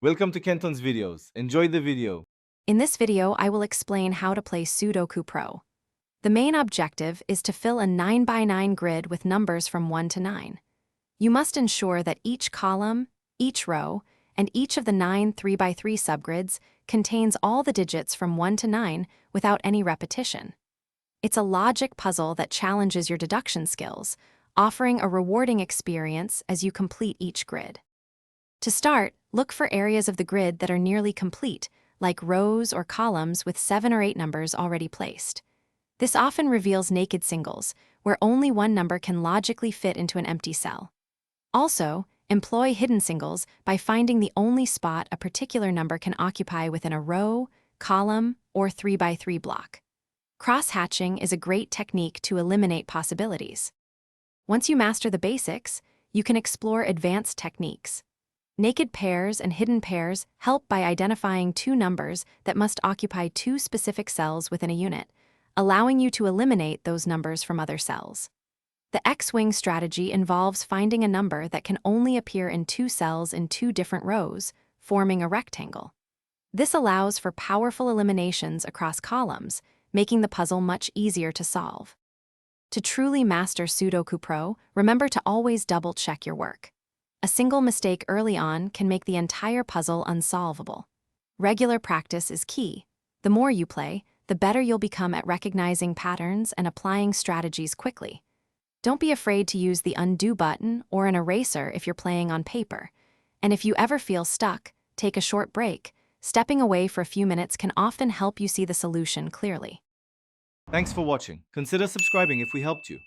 Welcome to Kenton's videos. Enjoy the video. In this video, I will explain how to play Sudoku Pro. The main objective is to fill a 9x9 grid with numbers from 1 to 9. You must ensure that each column, each row, and each of the 9 3x3 subgrids contains all the digits from 1 to 9 without any repetition. It's a logic puzzle that challenges your deduction skills, offering a rewarding experience as you complete each grid. To start, look for areas of the grid that are nearly complete, like rows or columns with 7 or 8 numbers already placed. This often reveals naked singles, where only one number can logically fit into an empty cell. Also, employ hidden singles by finding the only spot a particular number can occupy within a row, column, or 3x3 block. Cross-hatching is a great technique to eliminate possibilities. Once you master the basics, you can explore advanced techniques. Naked pairs and hidden pairs help by identifying two numbers that must occupy two specific cells within a unit, allowing you to eliminate those numbers from other cells. The X-wing strategy involves finding a number that can only appear in two cells in two different rows, forming a rectangle. This allows for powerful eliminations across columns, making the puzzle much easier to solve. To truly master Sudoku Pro, remember to always double-check your work. A single mistake early on can make the entire puzzle unsolvable. Regular practice is key. The more you play, the better you'll become at recognizing patterns and applying strategies quickly. Don't be afraid to use the undo button or an eraser if you're playing on paper. And if you ever feel stuck, take a short break. Stepping away for a few minutes can often help you see the solution clearly. Thanks for watching. Consider subscribing if we helped you.